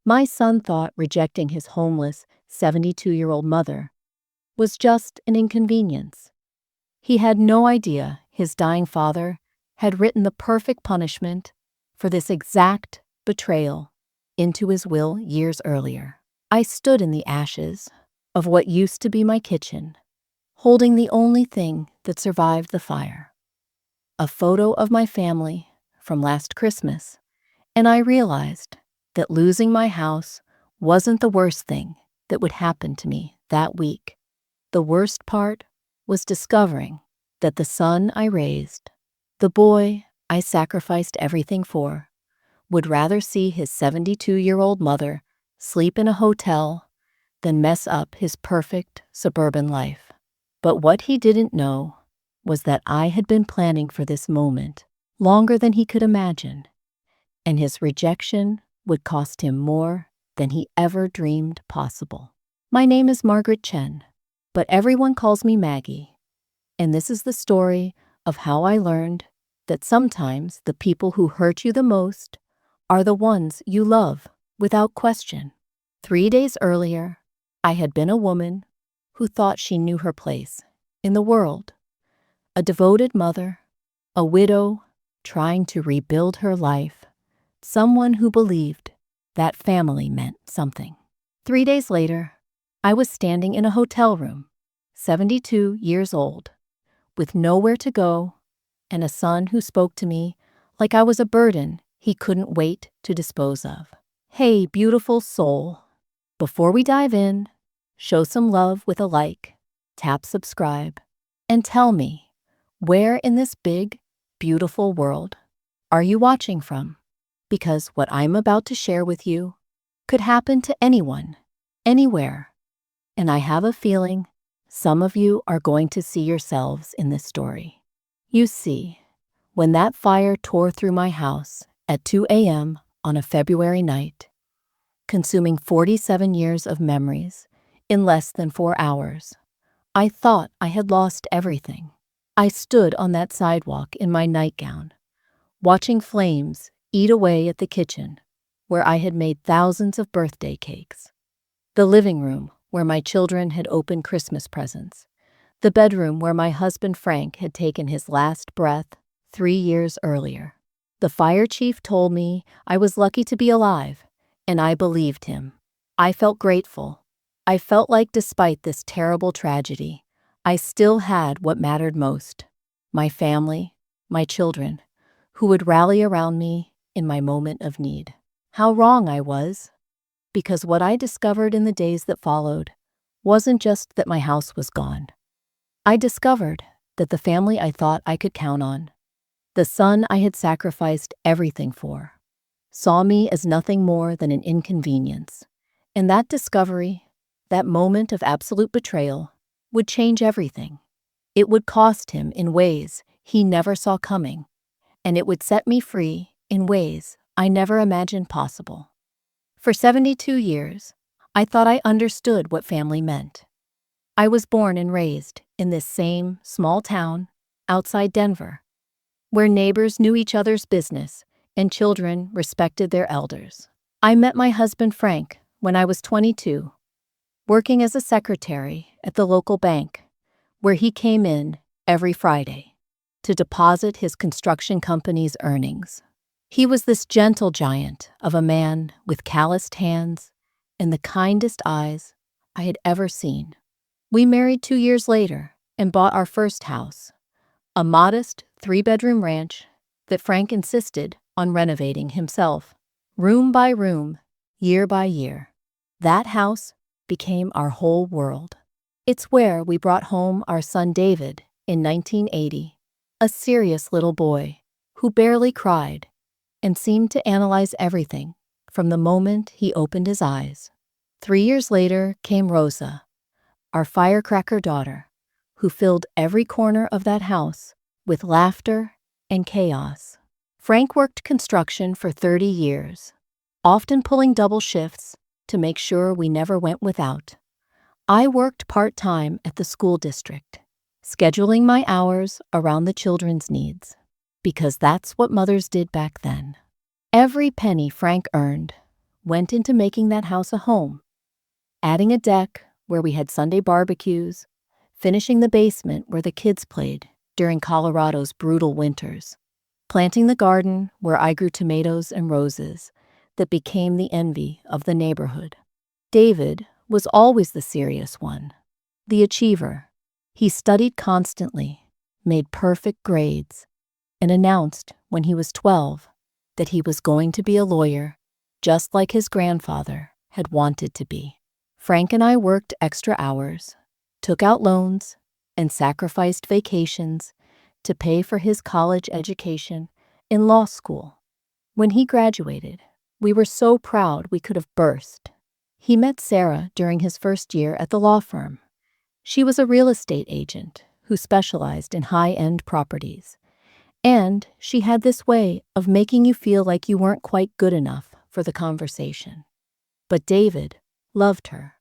My son thought rejecting his homeless 72-year-old mother was just an inconvenience. He had no idea his dying father had written the perfect punishment for this exact betrayal into his will years earlier. I stood in the ashes of what used to be my kitchen, holding the only thing that survived the fire, a photo of my family from last Christmas, and I realized that losing my house wasn't the worst thing that would happen to me that week. The worst part was discovering that the son I raised, the boy I sacrificed everything for, would rather see his 72-year-old mother sleep in a hotel than mess up his perfect suburban life. But what he didn't know was that I had been planning for this moment longer than he could imagine, and his rejection would cost him more than he ever dreamed possible. My name is Margaret Chen, but everyone calls me Maggie, and this is the story of how I learned that sometimes the people who hurt you the most are the ones you love without question. 3 days earlier, I had been a woman who thought she knew her place in the world, a devoted mother, a widow trying to rebuild her life, someone who believed that family meant something. 3 days later, I was standing in a hotel room, 72 years old, with nowhere to go and a son who spoke to me like I was a burden he couldn't wait to dispose of. Hey, beautiful soul. Before we dive in, show some love with a like, tap subscribe, and tell me, where in this big, beautiful world are you watching from? Because what I'm about to share with you could happen to anyone, anywhere. And I have a feeling some of you are going to see yourselves in this story. You see, when that fire tore through my house at 2 a.m. on a February night, consuming 47 years of memories in less than 4 hours, I thought I had lost everything. I stood on that sidewalk in my nightgown, watching flames eat away at the kitchen where I had made thousands of birthday cakes, the living room where my children had opened Christmas presents, the bedroom where my husband Frank had taken his last breath 3 years earlier. The fire chief told me I was lucky to be alive, and I believed him. I felt grateful. I felt like despite this terrible tragedy, I still had what mattered most: my family, my children, who would rally around me in my moment of need. How wrong I was, because what I discovered in the days that followed wasn't just that my house was gone. I discovered that the family I thought I could count on, the son I had sacrificed everything for, saw me as nothing more than an inconvenience. And that discovery, that moment of absolute betrayal, would change everything. It would cost him in ways he never saw coming, and it would set me free in ways I never imagined possible. For 72 years, I thought I understood what family meant. I was born and raised in this same small town outside Denver, where neighbors knew each other's business and children respected their elders. I met my husband Frank when I was 22, working as a secretary at the local bank, where he came in every Friday to deposit his construction company's earnings. He was this gentle giant of a man with calloused hands and the kindest eyes I had ever seen. We married 2 years later and bought our first house, a modest 3-bedroom ranch that Frank insisted on renovating himself, room by room, year by year. That house became our whole world. It's where we brought home our son David in 1980, a serious little boy who barely cried and seemed to analyze everything from the moment he opened his eyes. 3 years later came Rosa, our firecracker daughter, who filled every corner of that house with laughter and chaos. Frank worked construction for 30 years, often pulling double shifts to make sure we never went without. I worked part-time at the school district, scheduling my hours around the children's needs, because that's what mothers did back then. Every penny Frank earned went into making that house a home, adding a deck where we had Sunday barbecues, finishing the basement where the kids played during Colorado's brutal winters, planting the garden where I grew tomatoes and roses that became the envy of the neighborhood. David was always the serious one, the achiever. He studied constantly, made perfect grades, and announced when he was 12 that he was going to be a lawyer, just like his grandfather had wanted to be. Frank and I worked extra hours, took out loans, and sacrificed vacations to pay for his college education in law school. When he graduated, we were so proud we could have burst. He met Sarah during his first year at the law firm. She was a real estate agent who specialized in high-end properties, and she had this way of making you feel like you weren't quite good enough for the conversation. But David loved her,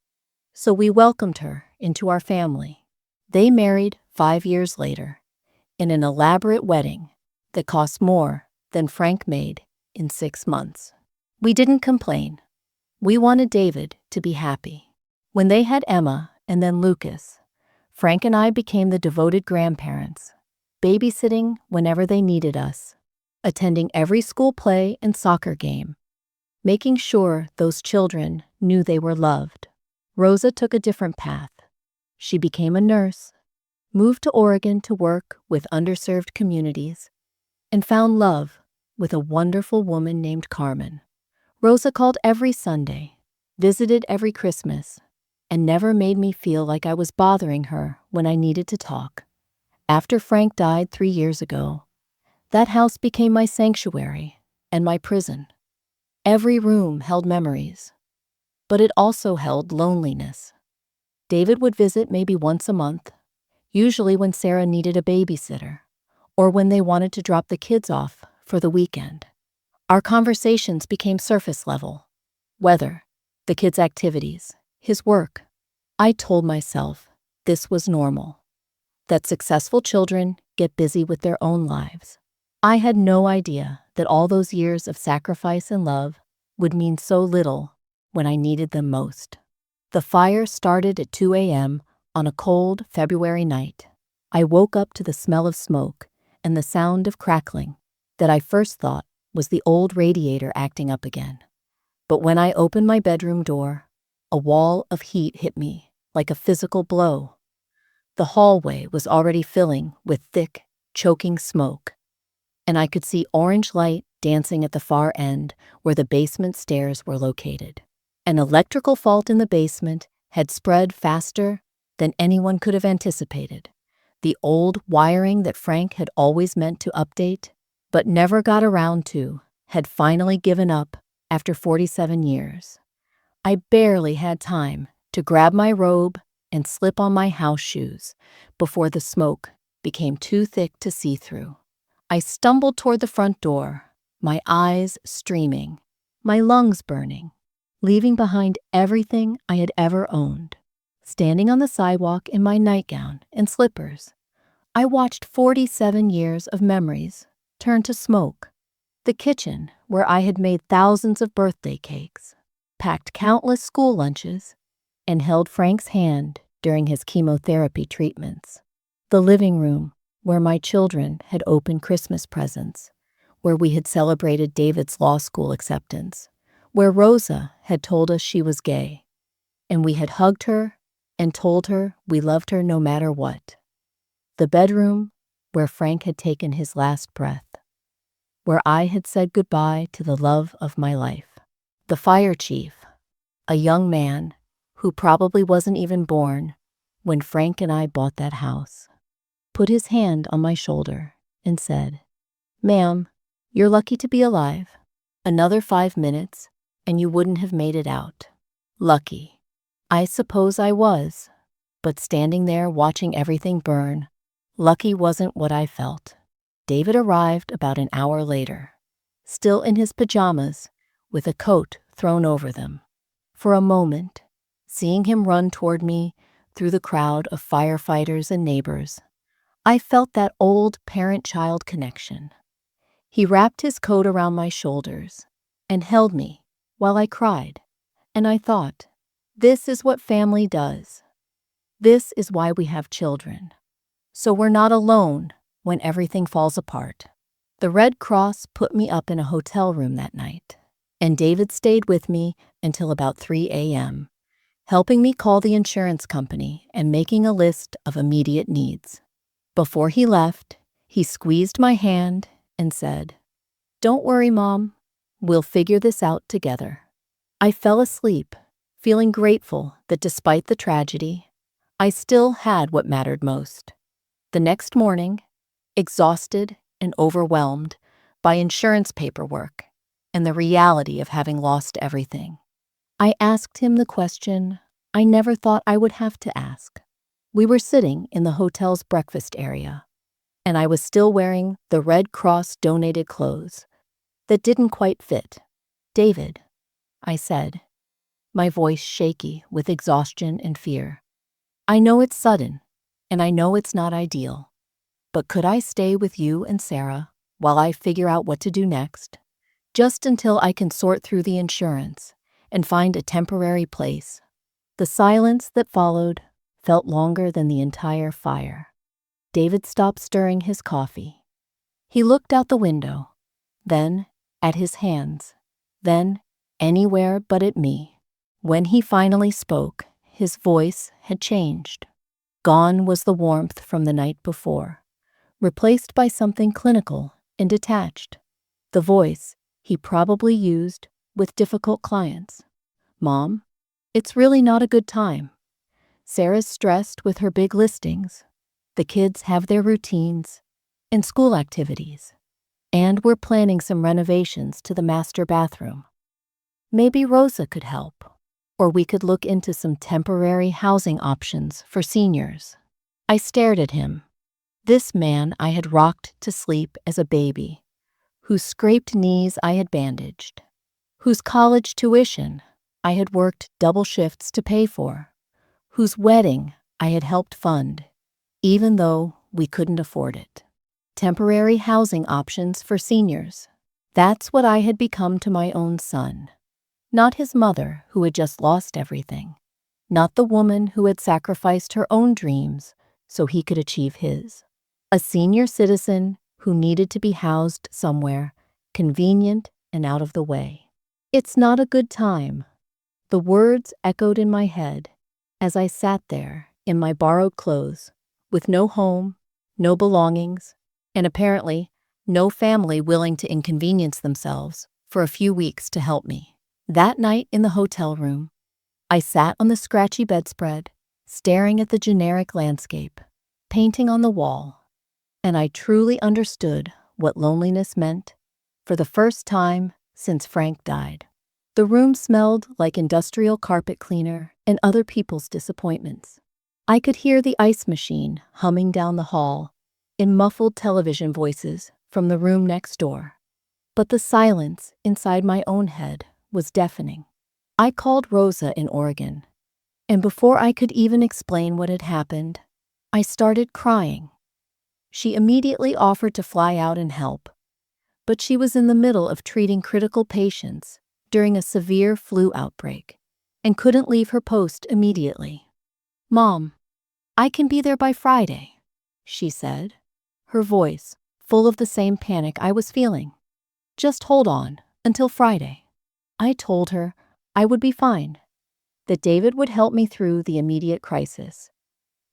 so we welcomed her into our family. They married 5 years later in an elaborate wedding that cost more than Frank made in 6 months. We didn't complain. We wanted David to be happy. When they had Emma and then Lucas, Frank and I became the devoted grandparents, babysitting whenever they needed us, attending every school play and soccer game, making sure those children knew they were loved. Rosa took a different path. She became a nurse, moved to Oregon to work with underserved communities, and found love with a wonderful woman named Carmen. Rosa called every Sunday, visited every Christmas, and never made me feel like I was bothering her when I needed to talk. After Frank died 3 years ago, that house became my sanctuary and my prison. Every room held memories, but it also held loneliness. David would visit maybe once a month, usually when Sarah needed a babysitter or when they wanted to drop the kids off for the weekend. Our conversations became surface level. Weather, the kids' activities, his work. I told myself this was normal, that successful children get busy with their own lives. I had no idea that all those years of sacrifice and love would mean so little when I needed them most. The fire started at 2 a.m. on a cold February night. I woke up to the smell of smoke and the sound of crackling that I first thought was the old radiator acting up again. But when I opened my bedroom door, a wall of heat hit me like a physical blow. The hallway was already filling with thick, choking smoke, and I could see orange light dancing at the far end where the basement stairs were located. An electrical fault in the basement had spread faster than anyone could have anticipated. The old wiring that Frank had always meant to update, but never got around to, had finally given up after 47 years. I barely had time to grab my robe and slip on my house shoes before the smoke became too thick to see through. I stumbled toward the front door, my eyes streaming, my lungs burning, leaving behind everything I had ever owned. Standing on the sidewalk in my nightgown and slippers, I watched 47 years of memories turn to smoke. The kitchen, where I had made thousands of birthday cakes, packed countless school lunches, and held Frank's hand during his chemotherapy treatments. The living room, where my children had opened Christmas presents, where we had celebrated David's law school acceptance, where Rosa had told us she was gay, and we had hugged her and told her we loved her no matter what. The bedroom, where Frank had taken his last breath, where I had said goodbye to the love of my life. The fire chief, a young man who probably wasn't even born when Frank and I bought that house, put his hand on my shoulder and said, "Ma'am, you're lucky to be alive. Another 5 minutes and you wouldn't have made it out." Lucky. I suppose I was, but standing there watching everything burn, lucky wasn't what I felt. David arrived about an hour later, still in his pajamas with a coat thrown over them. For a moment, seeing him run toward me through the crowd of firefighters and neighbors, I felt that old parent-child connection. He wrapped his coat around my shoulders and held me while I cried, and I thought, this is what family does. This is why we have children. So we're not alone when everything falls apart. The Red Cross put me up in a hotel room that night, and David stayed with me until about 3 a.m., helping me call the insurance company and making a list of immediate needs. Before he left, he squeezed my hand and said, "Don't worry, Mom. We'll figure this out together." I fell asleep, feeling grateful that despite the tragedy, I still had what mattered most. The next morning, exhausted and overwhelmed by insurance paperwork and the reality of having lost everything, I asked him the question I never thought I would have to ask. We were sitting in the hotel's breakfast area, and I was still wearing the Red Cross donated clothes that didn't quite fit. "David," I said, my voice shaky with exhaustion and fear, "I know it's sudden, and I know it's not ideal, but could I stay with you and Sarah while I figure out what to do next? Just until I can sort through the insurance and find a temporary place." The silence that followed felt longer than the entire fire. David stopped stirring his coffee. He looked out the window, then at his hands, then anywhere but at me. When he finally spoke, his voice had changed. Gone was the warmth from the night before, replaced by something clinical and detached. The voice he probably used with difficult clients. "Mom, it's really not a good time. Sarah's stressed with her big listings. The kids have their routines and school activities. And we're planning some renovations to the master bathroom. Maybe Rosa could help, or we could look into some temporary housing options for seniors." I stared at him. This man I had rocked to sleep as a baby, whose scraped knees I had bandaged, whose college tuition I had worked double shifts to pay for, whose wedding I had helped fund, even though we couldn't afford it. Temporary housing options for seniors. That's what I had become to my own son. Not his mother who had just lost everything. Not the woman who had sacrificed her own dreams so he could achieve his. A senior citizen who needed to be housed somewhere convenient and out of the way. "It's not a good time." The words echoed in my head as I sat there in my borrowed clothes, with no home, no belongings, and apparently no family willing to inconvenience themselves for a few weeks to help me. That night in the hotel room, I sat on the scratchy bedspread, staring at the generic landscape, painting on the wall, and I truly understood what loneliness meant for the first time since Frank died. The room smelled like industrial carpet cleaner and other people's disappointments. I could hear the ice machine humming down the hall in muffled television voices from the room next door. But the silence inside my own head was deafening. I called Rosa in Oregon, and before I could even explain what had happened, I started crying. She immediately offered to fly out and help, but she was in the middle of treating critical patients during a severe flu outbreak and couldn't leave her post immediately. "Mom, I can be there by Friday," she said, her voice full of the same panic I was feeling. "Just hold on until Friday." I told her I would be fine, that David would help me through the immediate crisis.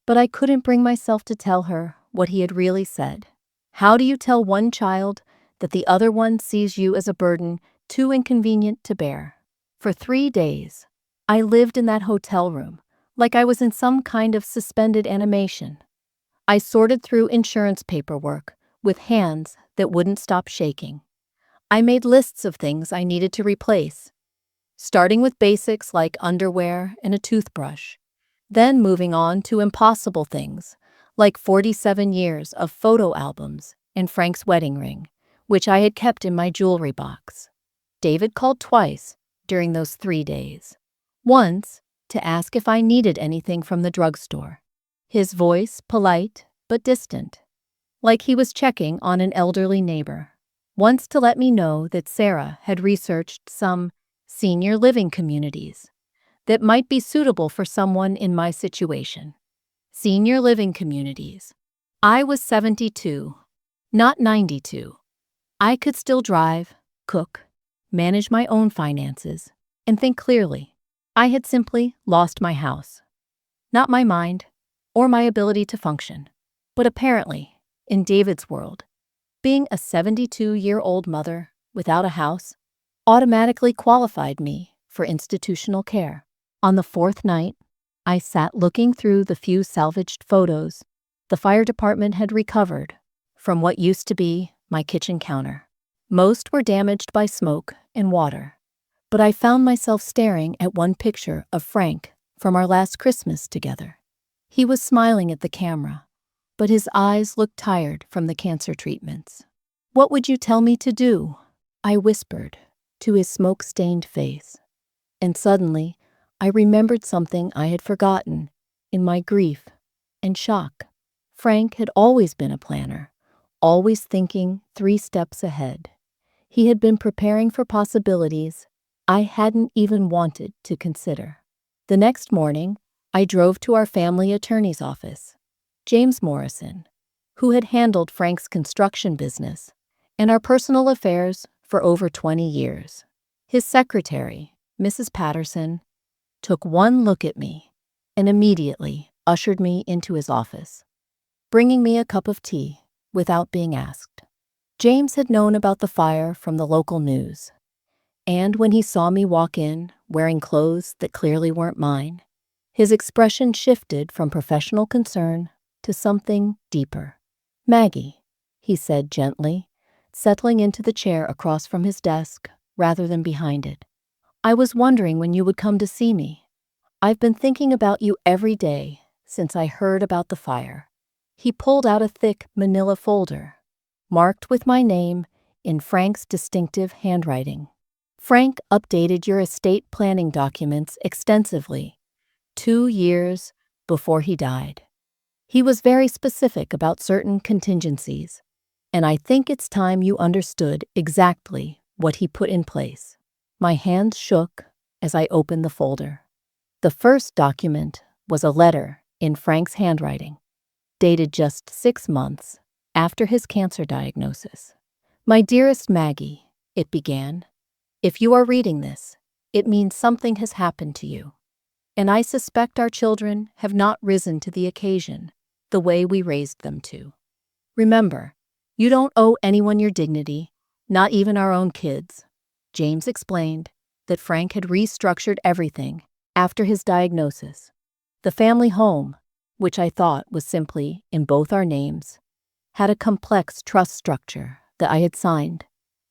But I couldn't bring myself to tell her what he had really said. How do you tell one child that the other one sees you as a burden too inconvenient to bear? For 3 days, I lived in that hotel room like I was in some kind of suspended animation. I sorted through insurance paperwork with hands that wouldn't stop shaking. I made lists of things I needed to replace, starting with basics like underwear and a toothbrush, then moving on to impossible things like 47 years of photo albums and Frank's wedding ring, which I had kept in my jewelry box. David called twice during those 3 days. Once to ask if I needed anything from the drugstore, his voice polite but distant, like he was checking on an elderly neighbor. Once to let me know that Sarah had researched some senior living communities that might be suitable for someone in my situation. Senior living communities. I was 72, not 92. I could still drive, cook, manage my own finances, and think clearly. I had simply lost my house. Not my mind, or my ability to function. But apparently, in David's world, being a 72-year-old mother without a house automatically qualified me for institutional care. On the fourth night, I sat looking through the few salvaged photos the fire department had recovered from what used to be my kitchen counter. Most were damaged by smoke and water, but I found myself staring at one picture of Frank from our last Christmas together. He was smiling at the camera, but his eyes looked tired from the cancer treatments. "What would you tell me to do?" I whispered to his smoke-stained face. And suddenly, I remembered something I had forgotten in my grief and shock. Frank had always been a planner, always thinking 3 steps ahead. He had been preparing for possibilities I hadn't even wanted to consider. The next morning, I drove to our family attorney's office, James Morrison, who had handled Frank's construction business and our personal affairs for over 20 years. His secretary, Mrs. Patterson, took one look at me and immediately ushered me into his office, bringing me a cup of tea without being asked. James had known about the fire from the local news, and when he saw me walk in wearing clothes that clearly weren't mine, his expression shifted from professional concern to something deeper. "Maggie," he said gently, settling into the chair across from his desk rather than behind it. "I was wondering when you would come to see me. I've been thinking about you every day since I heard about the fire." He pulled out a thick manila folder, marked with my name in Frank's distinctive handwriting. "Frank updated your estate planning documents extensively 2 years before he died. He was very specific about certain contingencies, and I think it's time you understood exactly what he put in place." My hands shook as I opened the folder. The first document was a letter in Frank's handwriting, dated just 6 months after his cancer diagnosis. "My dearest Maggie," it began, "if you are reading this, it means something has happened to you. And I suspect our children have not risen to the occasion the way we raised them to. Remember, you don't owe anyone your dignity, not even our own kids." James explained that Frank had restructured everything after his diagnosis. The family home, which I thought was simply in both our names, had a complex trust structure that I had signed,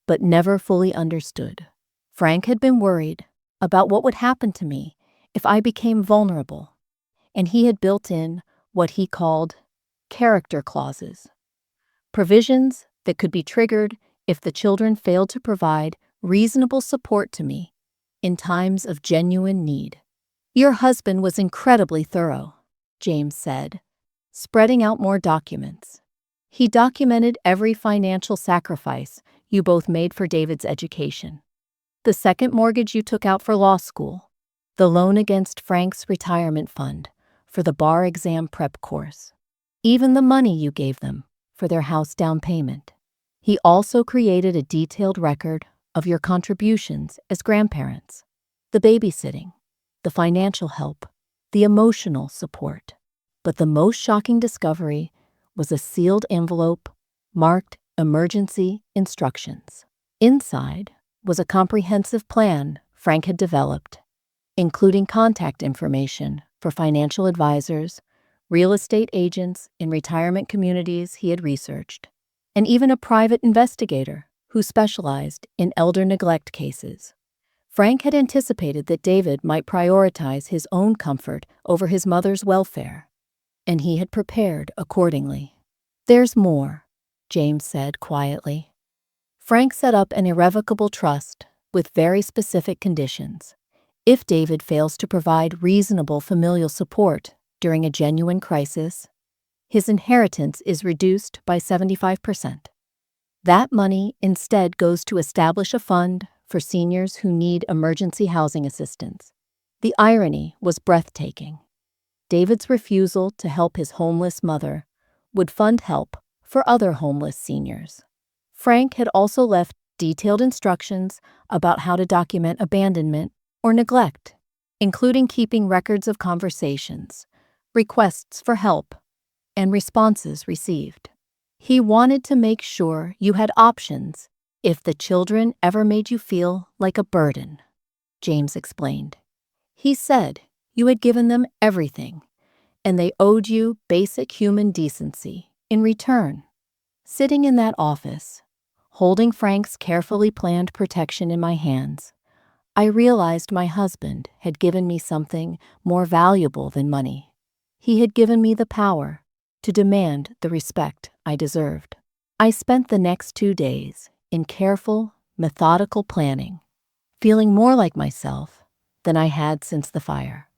but never fully understood. Frank had been worried about what would happen to me if I became vulnerable, and he had built in what he called character clauses, provisions that could be triggered if the children failed to provide reasonable support to me in times of genuine need. "Your husband was incredibly thorough," James said, spreading out more documents. "He documented every financial sacrifice you both made for David's education. The second mortgage you took out for law school, the loan against Frank's retirement fund for the bar exam prep course, even the money you gave them for their house down payment. He also created a detailed record of your contributions as grandparents, the babysitting, the financial help, the emotional support. But the most shocking discovery was a sealed envelope marked emergency instructions. Inside was a comprehensive plan Frank had developed, including contact information for financial advisors, real estate agents in retirement communities he had researched, and even a private investigator who specialized in elder neglect cases. Frank had anticipated that David might prioritize his own comfort over his mother's welfare, and he had prepared accordingly. "There's more," James said quietly. "Frank set up an irrevocable trust with very specific conditions. If David fails to provide reasonable familial support during a genuine crisis, his inheritance is reduced by 75%. That money instead goes to establish a fund for seniors who need emergency housing assistance. The irony was breathtaking. David's refusal to help his homeless mother would fund help for other homeless seniors. Frank had also left detailed instructions about how to document abandonment or neglect, including keeping records of conversations, requests for help, and responses received. He wanted to make sure you had options if the children ever made you feel like a burden, James explained. He said you had given them everything, and they owed you basic human decency in return. Sitting in that office, holding Frank's carefully planned protection in my hands, I realized my husband had given me something more valuable than money. He had given me the power to demand the respect I deserved. I spent the next 2 days in careful, methodical planning, feeling more like myself than I had since the fire.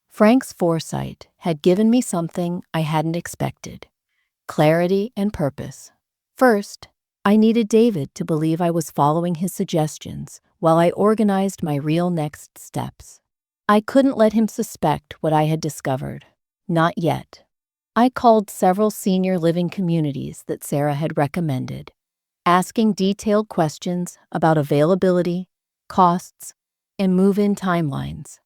Frank's foresight had given me something I hadn't expected: clarity and purpose. First, I needed David to believe I was following his suggestions while I organized my real next steps. I couldn't let him suspect what I had discovered. Not yet. I called several senior living communities that Sarah had recommended, asking detailed questions about availability, costs, and move-in timelines.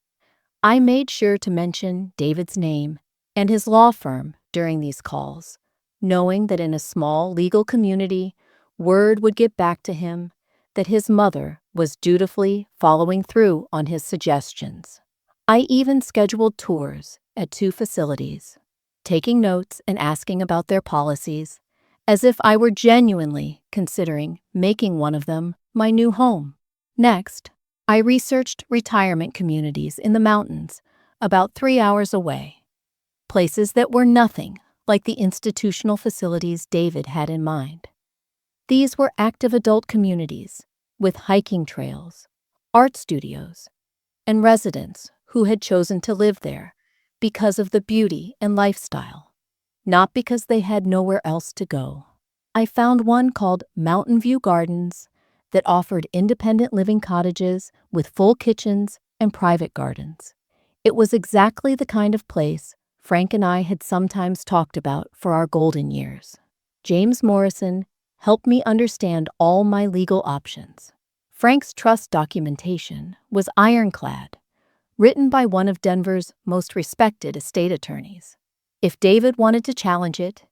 I made sure to mention David's name and his law firm during these calls, knowing that in a small legal community, word would get back to him that his mother was dutifully following through on his suggestions. I even scheduled tours at 2 facilities, taking notes and asking about their policies, as if I were genuinely considering making one of them my new home. Next, I researched retirement communities in the mountains about 3 hours away, places that were nothing like the institutional facilities David had in mind. These were active adult communities with hiking trails, art studios, and residents who had chosen to live there because of the beauty and lifestyle, not because they had nowhere else to go. I found one called Mountain View Gardens that offered independent living cottages with full kitchens and private gardens. It was exactly the kind of place Frank and I had sometimes talked about for our golden years. James Morrison helped me understand all my legal options. Frank's trust documentation was ironclad, written by one of Denver's most respected estate attorneys. If David wanted to challenge it,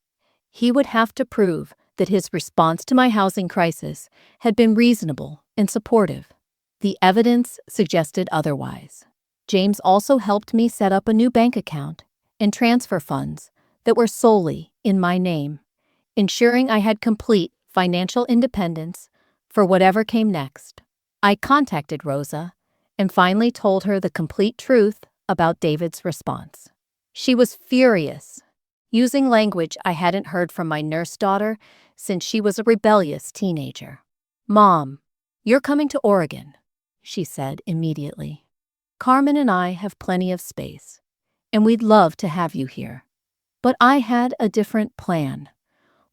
he would have to prove that his response to my housing crisis had been reasonable and supportive. The evidence suggested otherwise. James also helped me set up a new bank account and transfer funds that were solely in my name, ensuring I had complete financial independence for whatever came next. I contacted Rosa and finally told her the complete truth about David's response. She was furious, using language I hadn't heard from my nurse daughter since she was a rebellious teenager. "Mom, you're coming to Oregon," she said immediately. "Carmen and I have plenty of space, and we'd love to have you here." But I had a different plan,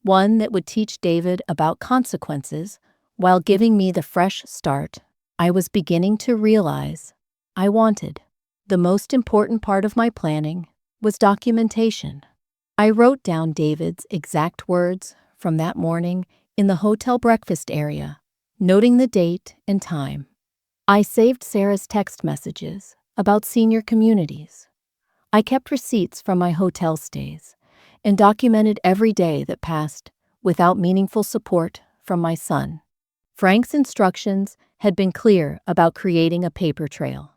one that would teach David about consequences while giving me the fresh start I was beginning to realize I wanted. The most important part of my planning was documentation. I wrote down David's exact words from that morning in the hotel breakfast area, noting the date and time. I saved Sarah's text messages about senior communities. I kept receipts from my hotel stays and documented every day that passed without meaningful support from my son. Frank's instructions had been clear about creating a paper trail.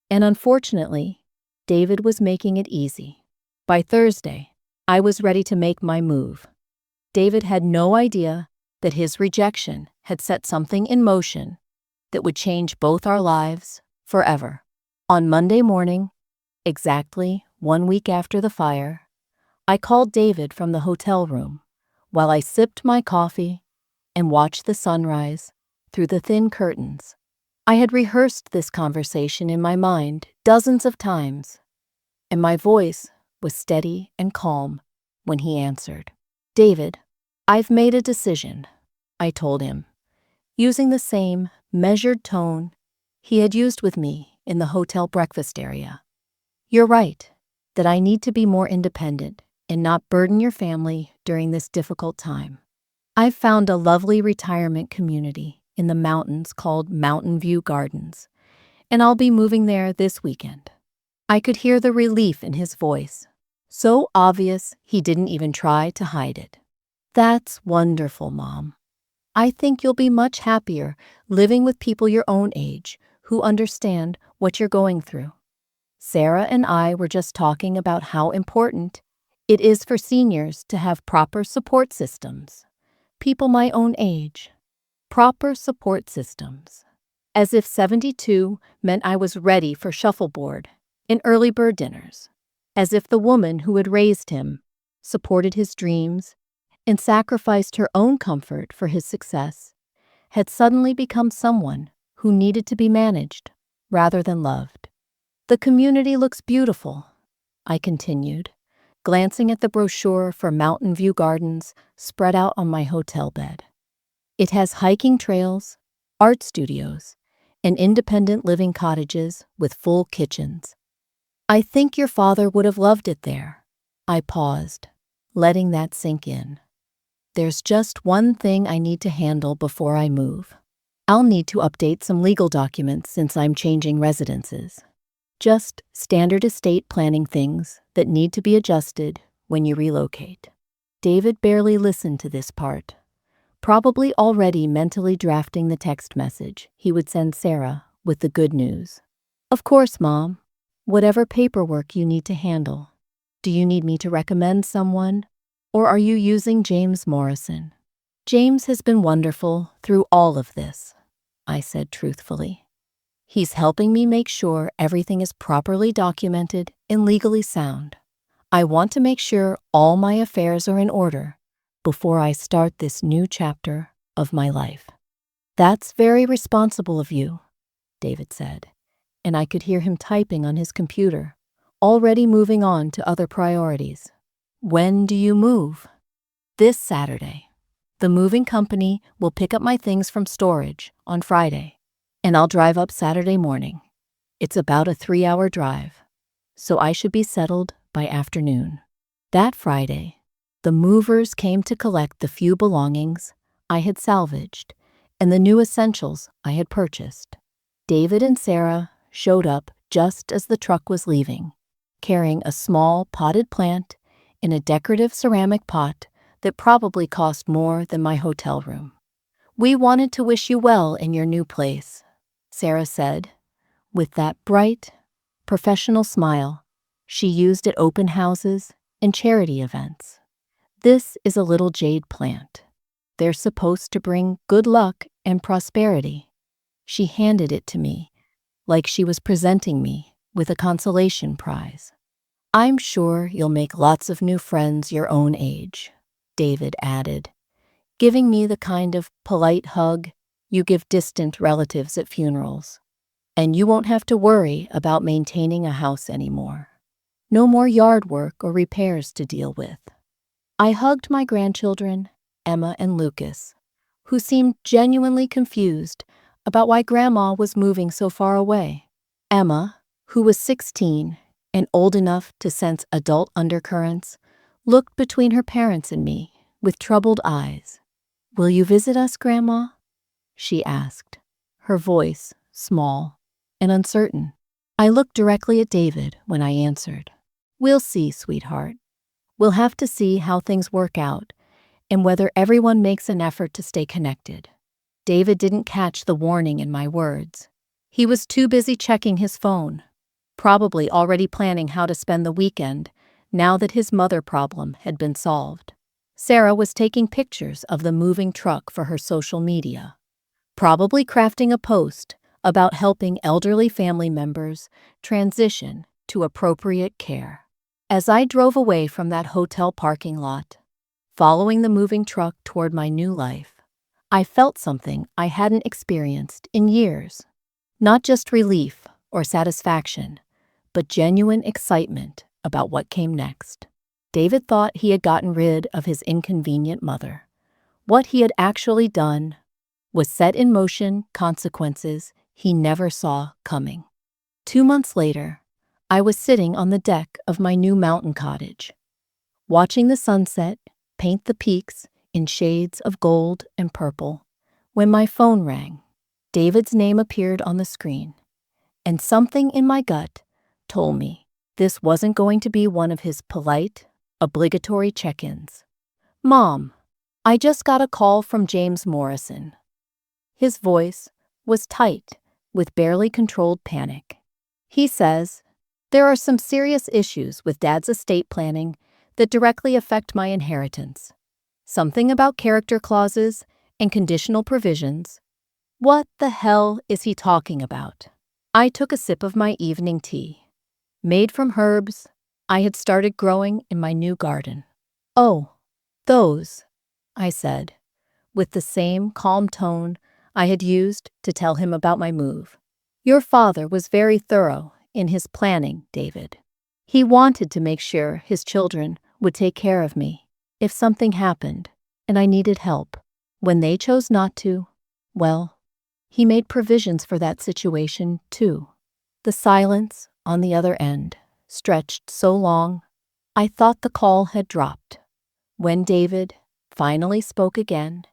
And unfortunately, David was making it easy. By Thursday, I was ready to make my move. David had no idea that his rejection had set something in motion that would change both our lives forever. On Monday morning, exactly 1 week after the fire, I called David from the hotel room while I sipped my coffee and watched the sunrise through the thin curtains. I had rehearsed this conversation in my mind dozens of times, and my voice was steady and calm when he answered. "David, I've made a decision," I told him, using the same measured tone he had used with me in the hotel breakfast area. "You're right, that I need to be more independent and not burden your family during this difficult time. I've found a lovely retirement community in the mountains called Mountain View Gardens, and I'll be moving there this weekend." I could hear the relief in his voice, so obvious he didn't even try to hide it. "That's wonderful, Mom. I think you'll be much happier living with people your own age who understand what you're going through. Sarah and I were just talking about how important it is for seniors to have proper support systems. People my own age. Proper support systems. As if 72 meant I was ready for shuffleboard and early bird dinners. As if the woman who had raised him, supported his dreams, and sacrificed her own comfort for his success, had suddenly become someone who needed to be managed rather than loved. The community looks beautiful," I continued, glancing at the brochure for Mountain View Gardens spread out on my hotel bed. "It has hiking trails, art studios, and independent living cottages with full kitchens. I think your father would have loved it there." I paused, letting that sink in. "There's just one thing I need to handle before I move. I'll need to update some legal documents since I'm changing residences. Just standard estate planning things that need to be adjusted when you relocate." David barely listened to this part, probably already mentally drafting the text message he would send Sarah with the good news. "Of course, Mom. Whatever paperwork you need to handle. Do you need me to recommend someone, or are you using James Morrison?" "James has been wonderful through all of this," I said truthfully. "He's helping me make sure everything is properly documented and legally sound. I want to make sure all my affairs are in order before I start this new chapter of my life." "That's very responsible of you," David said, and I could hear him typing on his computer, already moving on to other priorities. "When do you move?" "This Saturday. The moving company will pick up my things from storage on Friday, and I'll drive up Saturday morning. It's about a 3-hour drive, so I should be settled by afternoon." That Friday, the movers came to collect the few belongings I had salvaged and the new essentials I had purchased. David and Sarah showed up just as the truck was leaving, carrying a small potted plant in a decorative ceramic pot that probably cost more than my hotel room. "We wanted to wish you well in your new place," Sarah said, with that bright, professional smile she used at open houses and charity events. "This is a little jade plant. They're supposed to bring good luck and prosperity." She handed it to me like she was presenting me with a consolation prize. "I'm sure you'll make lots of new friends your own age," David added, giving me the kind of polite hug you give distant relatives at funerals. "And you won't have to worry about maintaining a house anymore. No more yard work or repairs to deal with." I hugged my grandchildren, Emma and Lucas, who seemed genuinely confused about why Grandma was moving so far away. Emma, who was 16 and old enough to sense adult undercurrents, looked between her parents and me with troubled eyes. "Will you visit us, Grandma?" she asked, her voice small and uncertain. I looked directly at David when I answered. "We'll see, sweetheart. We'll have to see how things work out and whether everyone makes an effort to stay connected." David didn't catch the warning in my words. He was too busy checking his phone, probably already planning how to spend the weekend now that his mother problem had been solved. Sarah was taking pictures of the moving truck for her social media, probably crafting a post about helping elderly family members transition to appropriate care. As I drove away from that hotel parking lot, following the moving truck toward my new life, I felt something I hadn't experienced in years. Not just relief or satisfaction, but genuine excitement about what came next. David thought he had gotten rid of his inconvenient mother. What he had actually done was set in motion consequences he never saw coming. 2 months later, I was sitting on the deck of my new mountain cottage, watching the sunset paint the peaks in shades of gold and purple, when my phone rang. David's name appeared on the screen, and something in my gut told me this wasn't going to be one of his polite, obligatory check-ins. "Mom, I just got a call from James Morrison." His voice was tight with barely controlled panic. "He says, there are some serious issues with Dad's estate planning that directly affect my inheritance. Something about character clauses and conditional provisions." What the hell is he talking about? I took a sip of my evening tea, made from herbs I had started growing in my new garden. "Oh, those," I said, with the same calm tone I had used to tell him about my move. "Your father was very thorough in his planning, David. He wanted to make sure his children would take care of me if something happened and I needed help. When they chose not to, well, he made provisions for that situation, too." The silence on the other end stretched so long, I thought the call had dropped. When David finally spoke again,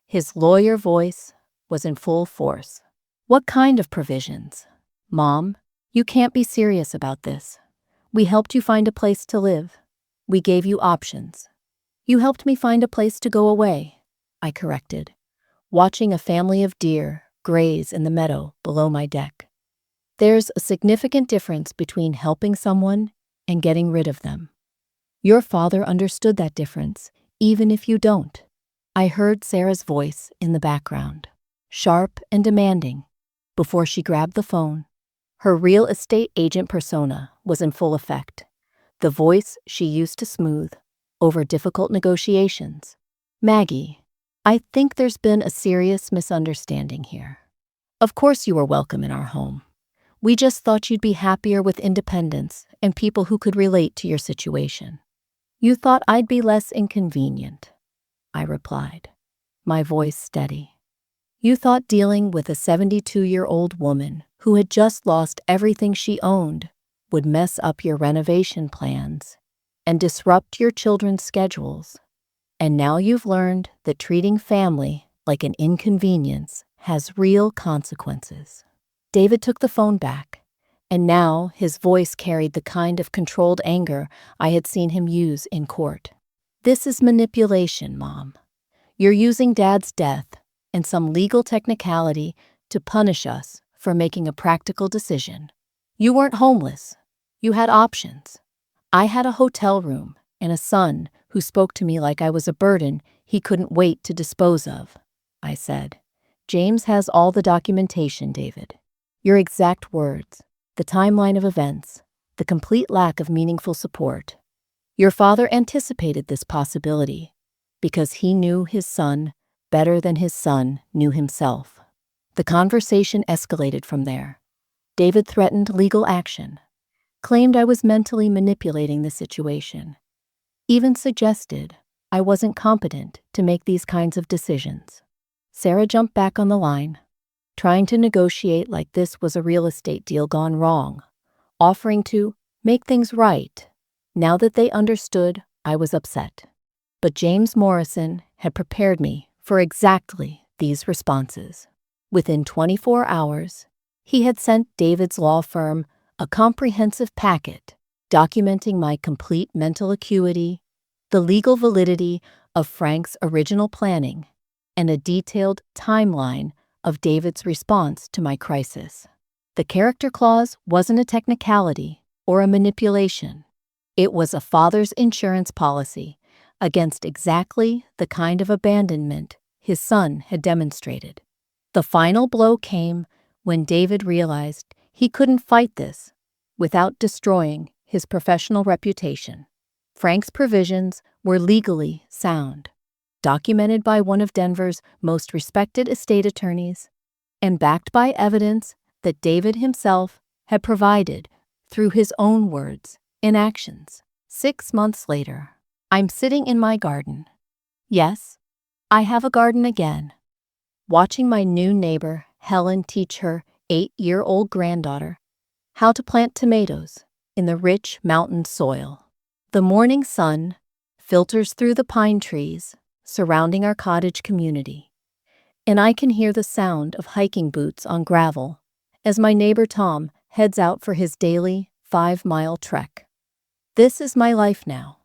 his lawyer voice was in full force. "What kind of provisions? Mom, you can't be serious about this. We helped you find a place to live. We gave you options. You helped me find a place to go away," I corrected, watching a family of deer graze in the meadow below my deck. There's a significant difference between helping someone and getting rid of them. Your father understood that difference, even if you don't. I heard Sarah's voice in the background, sharp and demanding, before she grabbed the phone. Her real estate agent persona was in full effect, the voice she used to smooth over difficult negotiations. "Maggie, I think there's been a serious misunderstanding here. Of course you are welcome in our home. We just thought you'd be happier with independence and people who could relate to your situation. You thought I'd be less inconvenient," I replied, my voice steady. "You thought dealing with a 72-year-old woman who had just lost everything she owned would mess up your renovation plans and disrupt your children's schedules. And now you've learned that treating family like an inconvenience has real consequences." David took the phone back, and now his voice carried the kind of controlled anger I had seen him use in court. "This is manipulation, Mom. You're using Dad's death and some legal technicality to punish us for making a practical decision. You weren't homeless. You had options. I had a hotel room and a son who spoke to me like I was a burden he couldn't wait to dispose of," I said. "James has all the documentation, David. Your exact words, the timeline of events, the complete lack of meaningful support. Your father anticipated this possibility because he knew his son better than his son knew himself." The conversation escalated from there. David threatened legal action, claimed I was mentally manipulating the situation, even suggested I wasn't competent to make these kinds of decisions. Sarah jumped back on the line, trying to negotiate like this was a real estate deal gone wrong, offering to make things right now that they understood I was upset. But James Morrison had prepared me for exactly these responses. Within 24 hours, he had sent David's law firm a comprehensive packet documenting my complete mental acuity, the legal validity of Frank's original planning, and a detailed timeline of David's response to my crisis. The character clause wasn't a technicality or a manipulation. It was a father's insurance policy against exactly the kind of abandonment his son had demonstrated. The final blow came when David realized he couldn't fight this without destroying his professional reputation. Frank's provisions were legally sound, documented by one of Denver's most respected estate attorneys, and backed by evidence that David himself had provided through his own words and actions. 6 months later, I'm sitting in my garden. Yes, I have a garden again. watching my new neighbor, Helen, teach her 8-year-old granddaughter how to plant tomatoes in the rich mountain soil. The morning sun filters through the pine trees surrounding our cottage community, and I can hear the sound of hiking boots on gravel as my neighbor Tom heads out for his daily 5-mile trek. This is my life now,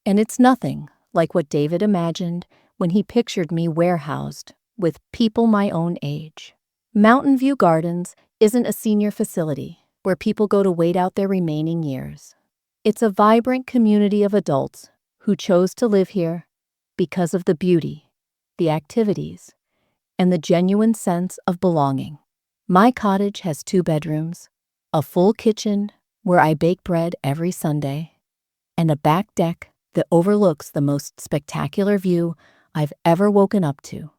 and it's nothing like what David imagined when he pictured me warehoused with people my own age. Mountain View Gardens isn't a senior facility where people go to wait out their remaining years. It's a vibrant community of adults who chose to live here because of the beauty, the activities, and the genuine sense of belonging. My cottage has 2 bedrooms, a full kitchen where I bake bread every Sunday, and a back deck that overlooks the most spectacular view I've ever woken up to.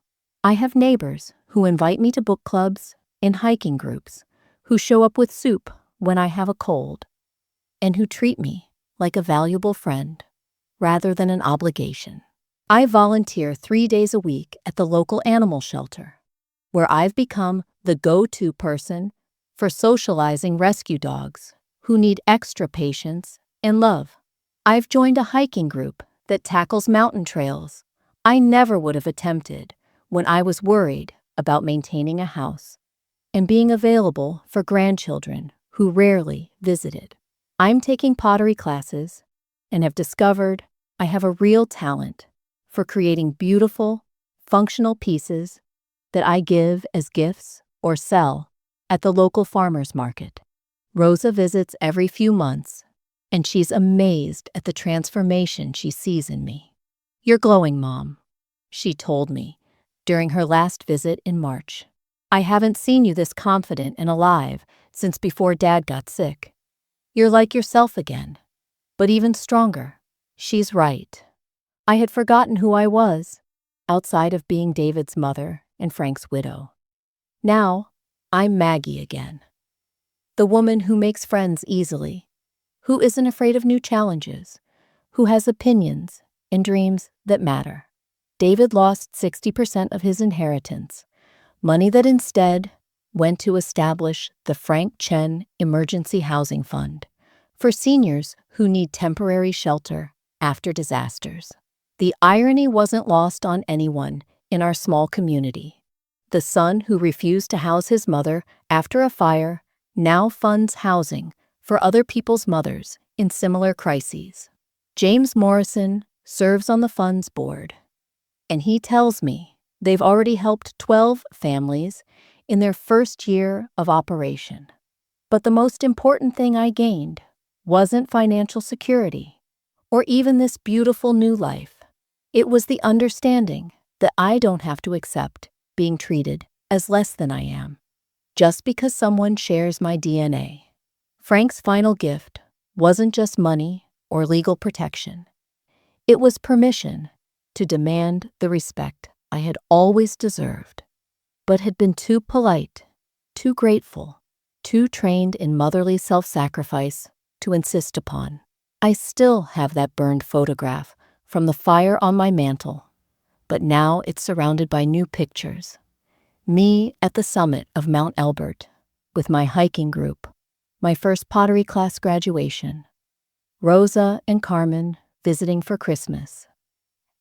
I have neighbors who invite me to book clubs and hiking groups, who show up with soup when I have a cold, and who treat me like a valuable friend rather than an obligation. I volunteer 3 days a week at the local animal shelter, where I've become the go-to person for socializing rescue dogs who need extra patience and love. I've joined a hiking group that tackles mountain trails I never would have attempted when I was worried about maintaining a house and being available for grandchildren who rarely visited. I'm taking pottery classes and have discovered I have a real talent for creating beautiful, functional pieces that I give as gifts or sell at the local farmers market. Rosa visits every few months, and she's amazed at the transformation she sees in me. "You're glowing, Mom," she told me during her last visit in March. "I haven't seen you this confident and alive since before Dad got sick. You're like yourself again, but even stronger." She's right. I had forgotten who I was, outside of being David's mother and Frank's widow. Now, I'm Maggie again. The woman who makes friends easily, who isn't afraid of new challenges, who has opinions and dreams that matter. David lost 60% of his inheritance, money that instead went to establish the Frank Chen Emergency Housing Fund for seniors who need temporary shelter after disasters. The irony wasn't lost on anyone in our small community. The son who refused to house his mother after a fire now funds housing for other people's mothers in similar crises. James Morrison serves on the fund's board, and he tells me they've already helped 12 families in their first year of operation. But the most important thing I gained wasn't financial security or even this beautiful new life. It was the understanding that I don't have to accept being treated as less than I am, just because someone shares my DNA. Frank's final gift wasn't just money or legal protection. It was permission to demand the respect I had always deserved, but had been too polite, too grateful, too trained in motherly self-sacrifice to insist upon. I still have that burned photograph from the fire on my mantle, but now it's surrounded by new pictures. Me at the summit of Mount Elbert with my hiking group, my first pottery class graduation, Rosa and Carmen visiting for Christmas,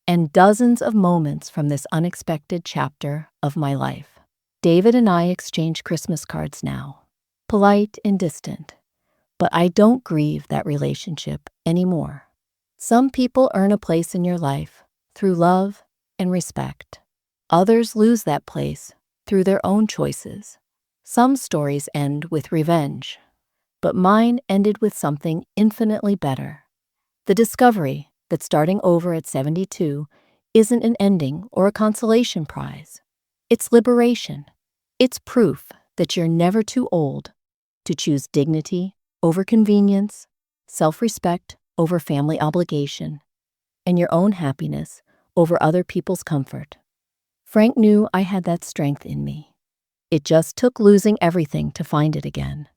and dozens of moments from this unexpected chapter of my life. David and I exchange Christmas cards now, polite and distant, but I don't grieve that relationship anymore. Some people earn a place in your life through love and respect. Others lose that place through their own choices. Some stories end with revenge, but mine ended with something infinitely better. The discovery that starting over at 72 isn't an ending or a consolation prize. It's liberation. It's proof that you're never too old to choose dignity over convenience, self-respect over family obligation, and your own happiness over other people's comfort. Frank knew I had that strength in me. It just took losing everything to find it again.